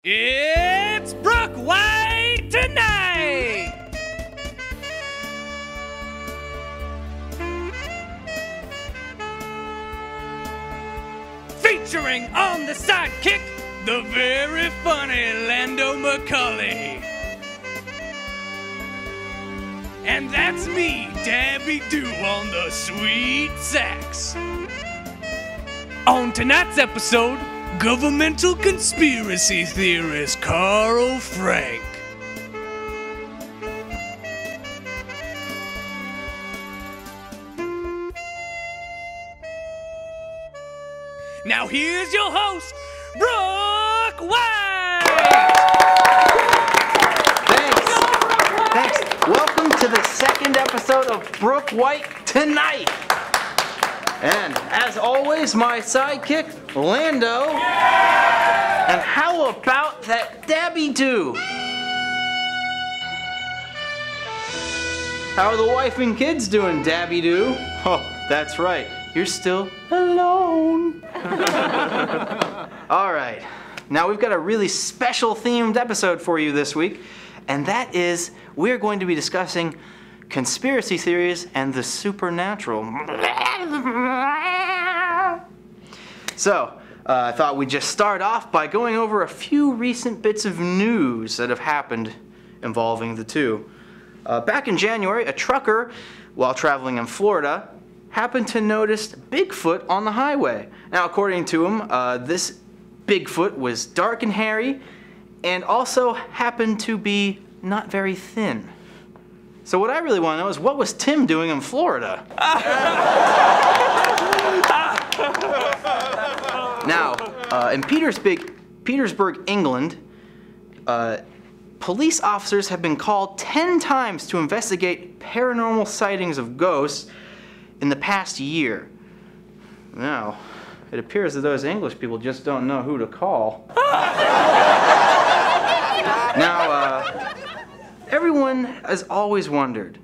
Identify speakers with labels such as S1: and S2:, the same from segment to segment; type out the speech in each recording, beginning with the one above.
S1: It's Brook White Tonite! Featuring on the sidekick, the very funny Lando McCulley. And that's me, Dabby Doo, on the sweet sax. On tonight's episode, governmental conspiracy theorist Carl Frank. Now here's your host, Brook White!
S2: Thanks. Welcome to the second episode of Brook White Tonite. And as always, my sidekick, Lando. Yeah! And how about that Dabby Doo? How are the wife and kids doing, Dabby Doo? Oh, that's right. You're still alone. All right. Now we've got a really special themed episode for you this week, and that is we're going to be discussing conspiracy theories and the supernatural. So, I thought we'd just start off by going over a few recent bits of news that have happened involving the two. Back in January, a trucker, while traveling in Florida, happened to notice Bigfoot on the highway. Now, according to him, this Bigfoot was dark and hairy, and also happened to be not very thin. So what I really want to know is, what was Tim doing in Florida? Now, in Petersburg, England, police officers have been called 10 times to investigate paranormal sightings of ghosts in the past year. Now, it appears that those English people just don't know who to call. Now, everyone has always wondered,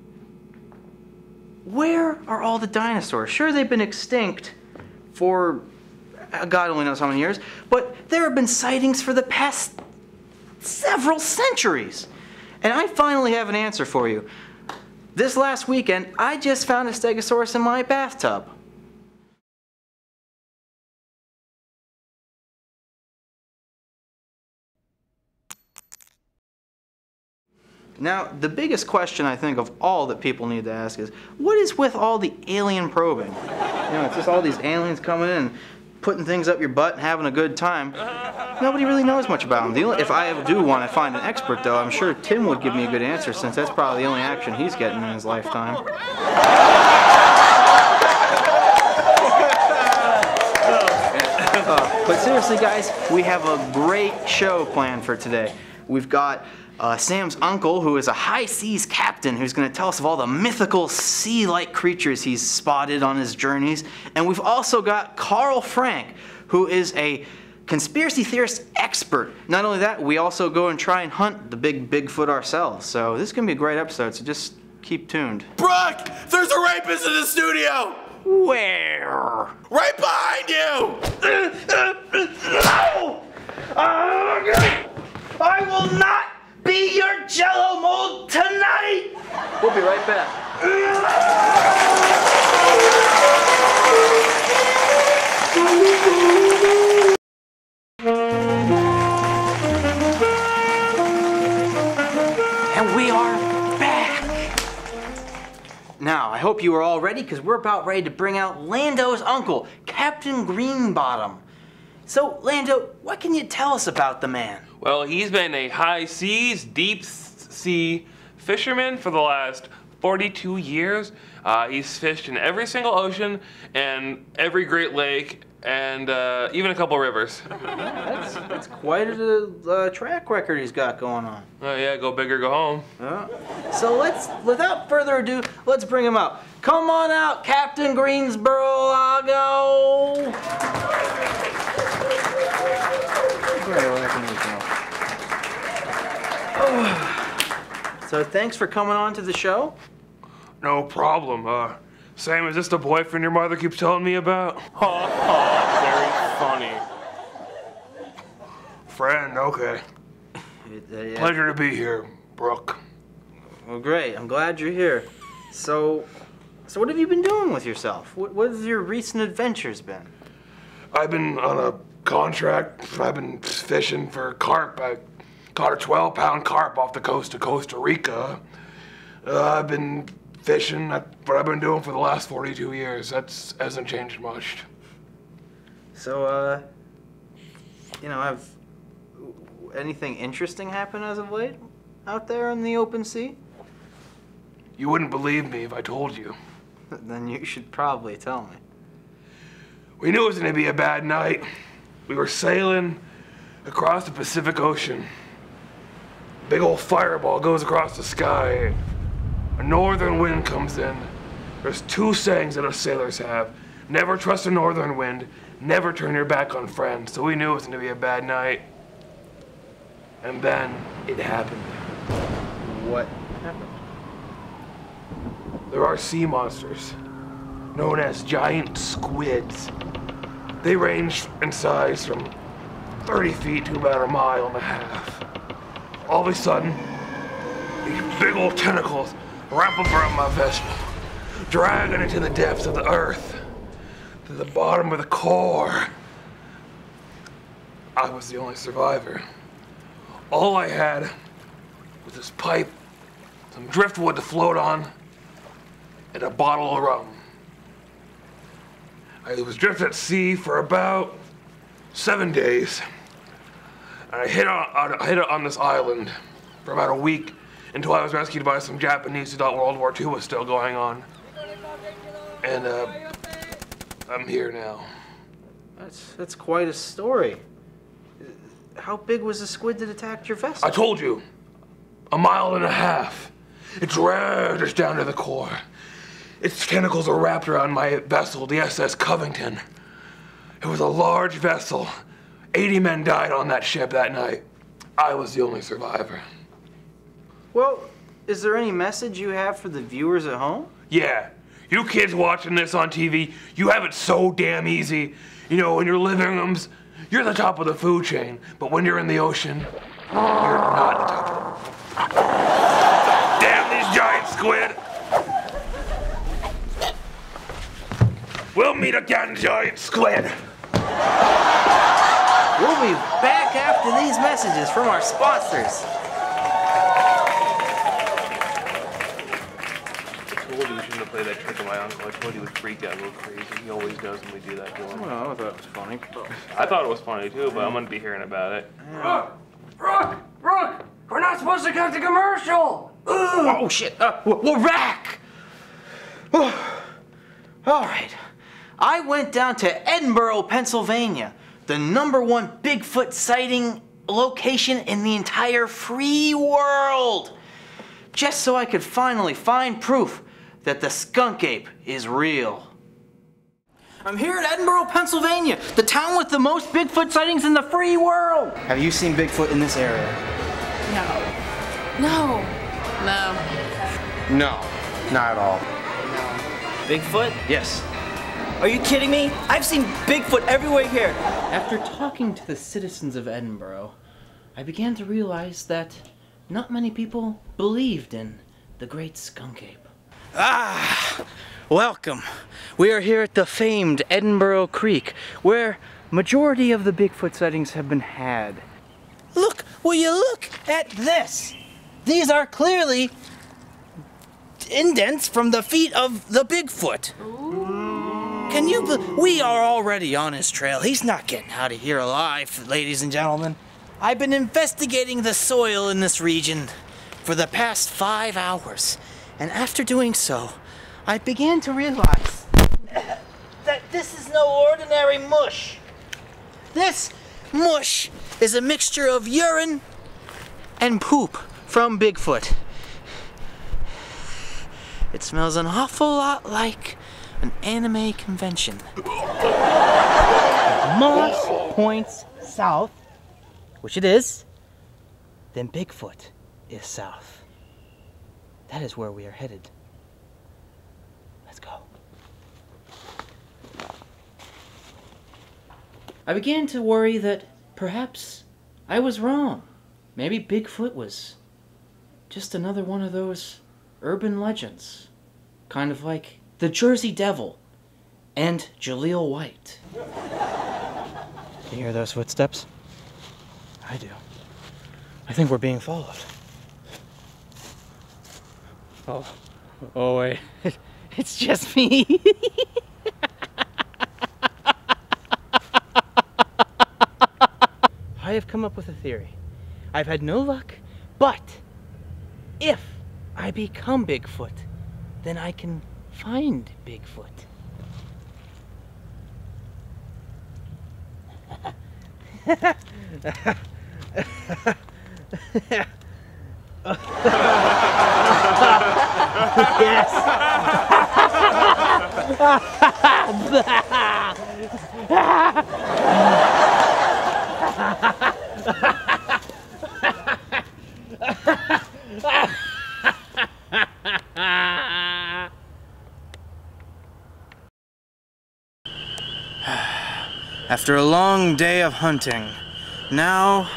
S2: where are all the dinosaurs? Sure, they've been extinct for God only knows how many years, but there have been sightings for the past several centuries. And I finally have an answer for you. This last weekend, I just found a stegosaurus in my bathtub. Now, the biggest question I think of all that people need to ask is, what is with all the alien probing? You know, it's just all these aliens coming in, putting things up your butt and having a good time. Nobody really knows much about them. If I do want to find an expert, though, I'm sure Tim would give me a good answer, since that's probably the only action he's getting in his lifetime. But seriously, guys, we have a great show planned for today. We've got Sam's uncle, who is a high seas captain, who's going to tell us of all the mythical sea-like creatures he's spotted on his journeys. And we've also got Carl Frank, who is a conspiracy theorist expert. Not only that, we also go and try and hunt the big Bigfoot ourselves. So this is going to be a great episode, so just keep tuned.
S3: Brook! There's a rapist in the studio!
S2: Where?
S3: Right behind you!
S2: No! I will not be your Jello mold tonight! We'll be right back. And we are back! Now, I hope you are all ready, because we're about ready to bring out Lando's uncle, Captain Greenebottom. So, Lando, what can you tell us about the man?
S4: Well, he's been a high seas, deep sea fisherman for the last 42 years. He's fished in every single ocean and every Great Lake and even a couple rivers.
S2: That's quite a track record he's got going on.
S4: Oh yeah, go big or go home.
S2: So without further ado, let's bring him out. Come on out, Captain Greensboro-Lago. So thanks for coming on to the show.
S4: No problem. Sam, is this the boyfriend your mother keeps telling me about?
S3: Very funny.
S5: friend, okay. Pleasure to be here, Brook.
S2: Well, great. I'm glad you're here. So what have you been doing with yourself? What have your recent adventures been?
S5: I've been on a contract. I've been fishing for carp. I caught a 12-pound carp off the coast of Costa Rica. I've been fishing. That's what I've been doing for the last 42 years. That hasn't changed much.
S2: So, have anything interesting happened as of late out there in the open sea?
S5: You wouldn't believe me if I told you.
S2: Then you should probably tell me.
S5: We knew it was going to be a bad night. We were sailing across the Pacific Ocean. Big old fireball goes across the sky. A northern wind comes in. There's two sayings that us sailors have. Never trust a northern wind. Never turn your back on friends. So we knew it was going to be a bad night. And then it happened.
S2: What happened?
S5: There are sea monsters, known as giant squids. They range in size from 30 feet to about 1.5 miles. All of a sudden, these big old tentacles wrap up around my vessel, dragging it to the depths of the earth, to the bottom of the core. I was the only survivor. All I had was this pipe, some driftwood to float on, and a bottle of rum. I was adrift at sea for about 7 days. And I hid on this island for about a week until I was rescued by some Japanese who thought World War II was still going on. And I'm here now.
S2: That's quite a story. How big was the squid that attacked your vessel?
S5: I told you, 1.5 miles. It dragged us down to the core. Its tentacles are wrapped around my vessel, the SS Covington. It was a large vessel. 80 men died on that ship that night. I was the only survivor.
S2: Well, is there any message you have for the viewers at home?
S5: Yeah, you kids watching this on TV, you have it so damn easy. You know, in your living rooms, you're the top of the food chain, but when you're in the ocean, you're not the top of the Damn these giant squid! We'll meet again, giant squid!
S2: We'll be back after these messages from our sponsors.
S4: I told you you shouldn't have played that trick on my uncle. I told you he would freak out and go crazy. He always does when we do that to him.
S2: Well, I thought it was funny.
S4: I thought it was funny too, but I'm gonna be hearing about it.
S6: Brook! We're not supposed to cut the commercial!
S2: Oh, shit. We're back! All right. I went down to Edinburgh, Pennsylvania, the #1 Bigfoot sighting location in the entire free world, just so I could finally find proof that the skunk ape is real. I'm here at Edinburgh, Pennsylvania, the town with the most Bigfoot sightings in the free world. Have you seen Bigfoot in this area?
S7: No,
S2: not at all.
S6: Bigfoot?
S2: Yes.
S6: Are you kidding me? I've seen Bigfoot everywhere here.
S2: After talking to the citizens of Edinburgh, I began to realize that not many people believed in the great skunk ape. Welcome. We are here at the famed Edinburgh Creek, where majority of the Bigfoot sightings have been had. Will you look at this? These are clearly indents from the feet of the Bigfoot. We are already on his trail. He's not getting out of here alive, ladies and gentlemen. I've been investigating the soil in this region for the past 5 hours, and after doing so, I began to realize that this is no ordinary mush. This mush is a mixture of urine and poop from Bigfoot. It smells an awful lot like an anime convention. If Moss points south, which it is, then Bigfoot is south. That is where we are headed. Let's go. I began to worry that perhaps
S7: I was wrong. Maybe Bigfoot was just another one of those urban legends. Kind of like the Jersey Devil and Jaleel White. You hear those footsteps? I do. I think we're being followed. Oh wait. It's just me. I have come up with a theory. I've had no luck, but if I become Bigfoot, then I can find Bigfoot. Yes.
S2: After a long day of hunting, now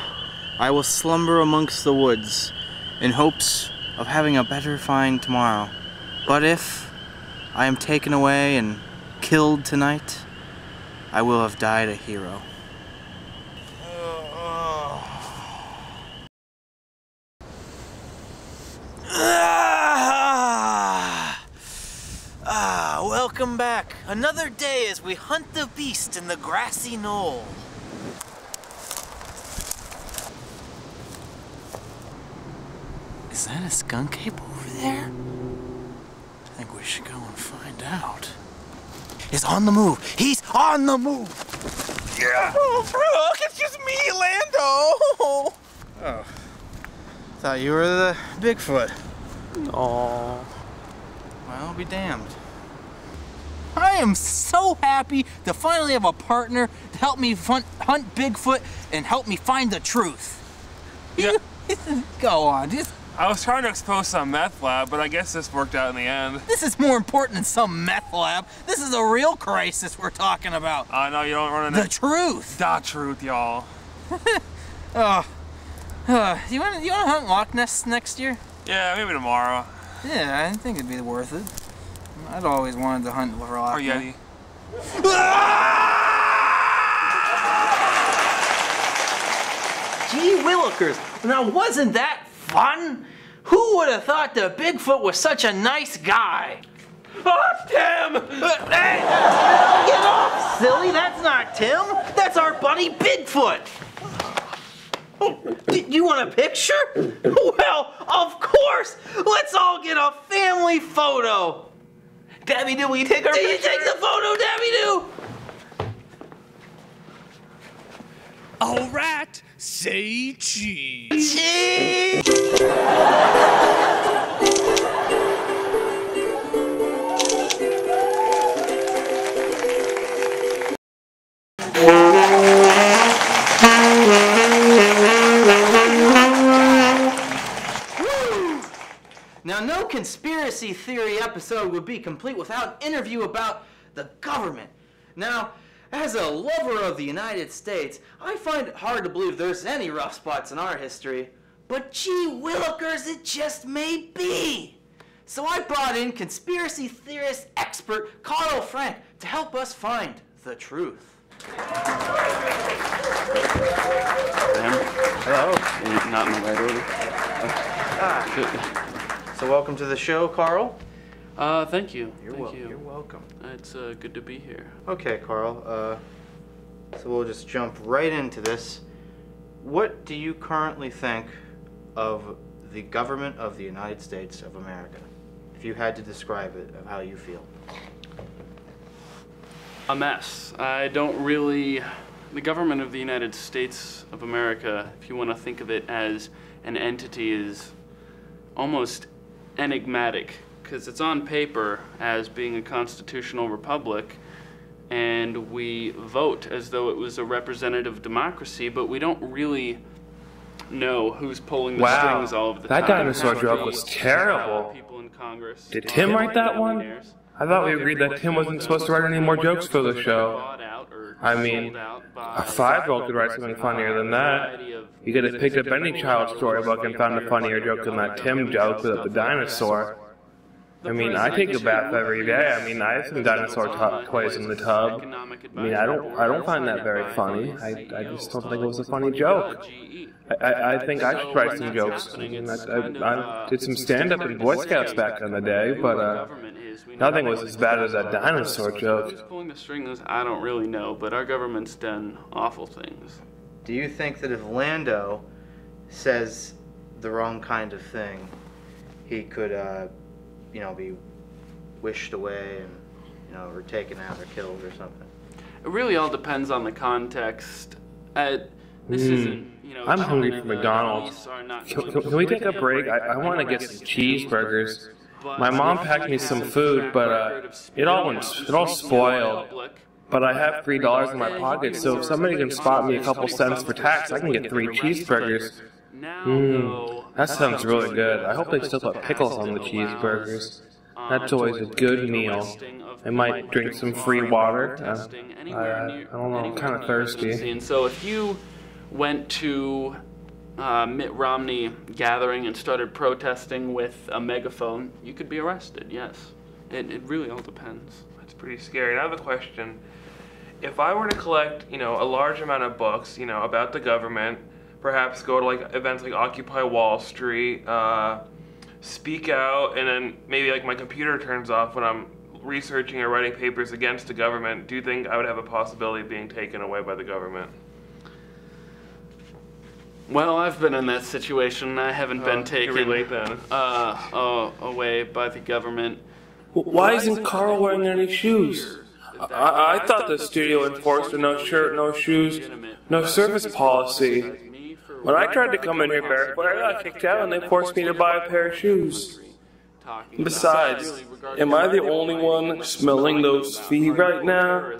S2: I will slumber amongst the woods in hopes of having a better find tomorrow. But if I am taken away and killed tonight, I will have died a hero. Welcome back. Another day as we hunt the beast in the grassy knoll. Is that a skunk ape over there? I think we should go and find out. He's on the move. He's on the move. Yeah. Oh, Brooke, it's just me, Lando. Oh. Thought you were the Bigfoot. Aww. Well, be damned. I am so happy to finally have a partner to help me hunt Bigfoot and help me find the truth.
S4: Yeah.
S2: Go on, just...
S4: I was trying to expose some meth lab, but I guess this worked out in the end.
S2: This is more important than some meth lab. This is a real crisis we're talking about.
S4: I know you don't run into...
S2: The truth.
S4: The truth, y'all.
S2: You wanna hunt Loch Ness next year?
S4: Yeah, maybe tomorrow.
S2: Yeah, I think it'd be worth it. I'd always wanted to hunt for Loch
S4: Or Yeti.
S2: Gee willikers, now wasn't that fun? Who would have thought that Bigfoot was such a nice guy?
S4: Oh, Tim!
S2: Hey! Get off, silly! That's not Tim! That's our buddy Bigfoot! Oh, you want a picture? Well, of course! Let's all get a family photo!
S4: Dabby Doo, will you take our picture?
S2: You take the photo, Dabby Doo!
S1: All right, say cheese.
S2: Cheese! Now, no conspiracy theory episode would be complete without an interview about the government. Now, as a lover of the United States, I find it hard to believe there's any rough spots in our history. But gee willikers, it just may be. So I brought in conspiracy theorist expert Carl Frank to help us find the truth. Hello.
S8: Not in the right order.
S2: So welcome to the show, Carl.
S8: Thank you.
S2: You're welcome.
S8: It's good to be here.
S2: Okay, Carl. So we'll just jump right into this. What do you currently think of the government of the United States of America? If you had to describe it, of how you feel.
S8: A mess. I don't really... The government of the United States of America, if you want to think of it as an entity, is almost enigmatic, because it's on paper as being a constitutional republic, and we vote as though it was a representative democracy, but we don't really know who's pulling the strings all of the time.
S5: That dinosaur joke was terrible.
S8: People in Congress.
S5: Did Tim write that one? I thought we agreed that Tim wasn't supposed to write any more jokes for the show. I mean, a 5-year-old could write something funnier than that. you could have picked up any child's storybook and found a funnier joke than that Tim joke with the dinosaur. I mean, I take a bath every day. I mean, I have some dinosaur toys in the tub. I mean, I don't find that very funny. I just don't think it was a funny joke. I think I should write some jokes. I mean, I did some stand-up in Boy Scouts back in the day, but nothing was as bad as that dinosaur joke.
S8: Who's pulling the strings? I don't really know, but our government's done awful things.
S2: Do you think that if Lando says the wrong kind of thing, he could, you know, be wished away and, you know, or taken out or killed or something?
S8: It really all depends on the context. This isn't, you know,
S5: I'm hungry for McDonald's. Can we take a break? I want to get some cheeseburgers. My mom packed me some food, but it all spoiled. But I have $3 in my pocket, so if somebody can spot me a couple cents for tax, I can get 3 cheeseburgers. That sounds really good. I hope they still put pickles on the cheeseburgers. That's always a good meal. I might drink some free water. I don't know, I'm kind of thirsty.
S8: And so if you went to Mitt Romney gathering and started protesting with a megaphone, you could be arrested, yes. It really all depends.
S4: That's pretty scary. Now the question, if I were to collect, you know, a large amount of books, you know, about the government, perhaps go to like events like Occupy Wall Street, speak out, and then maybe like my computer turns off when I'm researching or writing papers against the government, do you think I would have a possibility of being taken away by the government?
S8: Well, I've been in that situation. I haven't been taken
S4: relate then.
S8: away by the government.
S5: Why isn't Carl wearing any shoes? I thought the studio enforced a no shirt, no shoes, no service policy. When I tried to come in here barefoot, I got kicked out and they forced me to buy a pair of shoes. Besides, am I the only one smelling those feet right now?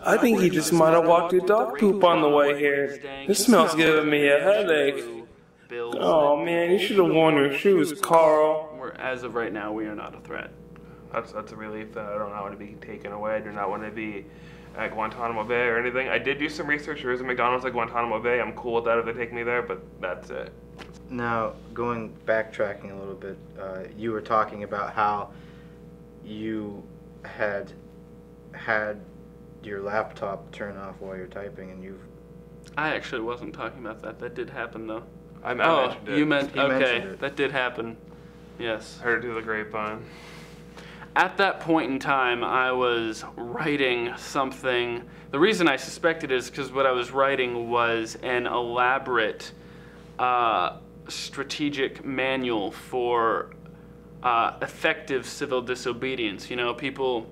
S5: I think he just might have walked your dog poop on the way here. This smells giving me a headache. Oh man, you should have worn your shoes, Carl.
S8: As of right now, we are not a threat.
S4: That's a relief that I don't want to be taken away. I do not want to be at Guantanamo Bay or anything. I did do some research. There is a McDonald's at Guantanamo Bay. I'm cool with that if they take me there, but that's it.
S2: Now, backtracking a little bit, you were talking about how you had your laptop turn off while you're typing, and
S8: I actually wasn't talking about that. That did happen, though.
S4: I mentioned it.
S8: You meant, okay,
S2: mentioned it.
S8: That did happen. Yes.
S4: Heard it through the grapevine.
S8: At that point in time, I was writing something. The reason I suspected is because what I was writing was an elaborate strategic manual for effective civil disobedience. You know, people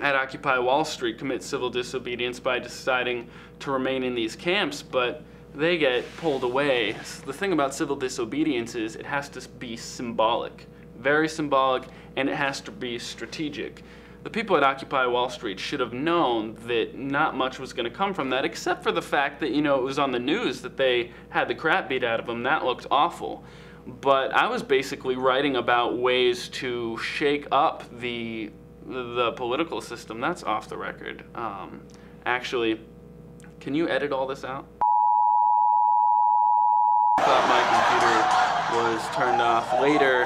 S8: at Occupy Wall Street commit civil disobedience by deciding to remain in these camps, but they get pulled away. The thing about civil disobedience is it has to be symbolic, very symbolic, and it has to be strategic. The people at Occupy Wall Street should have known that not much was going to come from that, except for the fact that, you know, it was on the news that they had the crap beat out of them. That looked awful. But I was basically writing about ways to shake up the political system. That's off the record. Actually, can you edit all this out? I thought my computer was turned off. Later,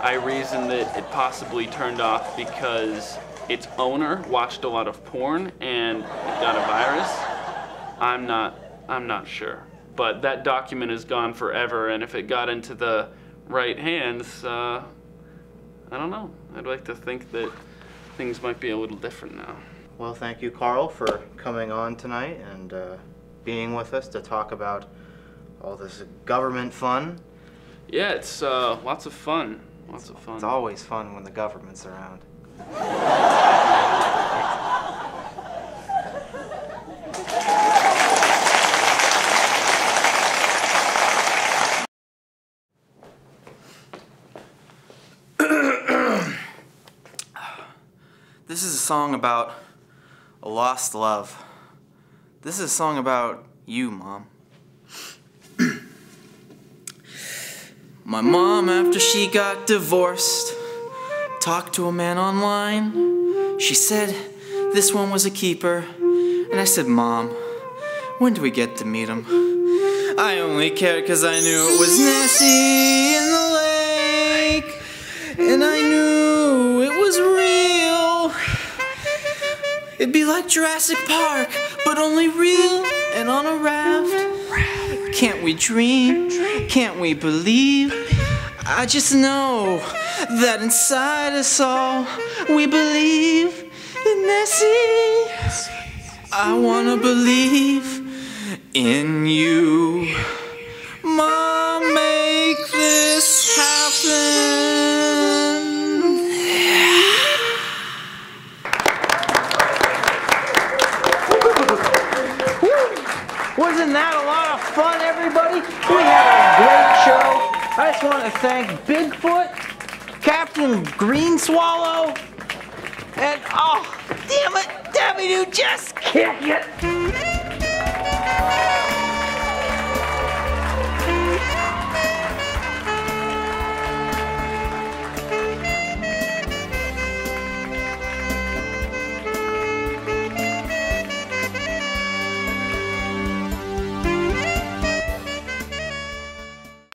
S8: I reasoned that it possibly turned off because its owner watched a lot of porn and it got a virus. I'm not sure. But that document is gone forever, and if it got into the right hands, I don't know. I'd like to think that things might be a little different now.
S2: Well, thank you, Carl, for coming on tonight and being with us to talk about all this government fun.
S8: Yeah, it's lots of fun. Lots of fun.
S2: It's always fun when the government's around. This is a song about a lost love. This is a song about you, Mom. My mom, after she got divorced, talked to a man online. She said this one was a keeper. And I said, Mom, when do we get to meet him?
S9: I only cared 'cause I knew it was Nessie in the lake. And I knew it was real. It'd be like Jurassic Park, but only real and on a raft. Can't we dream? Can't we believe? I just know that inside us all we believe in Nessie. I wanna believe in you. Mom, make this happen.
S2: Wasn't that a lot of fun, everybody? We had a great show. I just want to thank Bigfoot, Captain Greeneswallow, and oh, damn it, Debbie, you just kick it.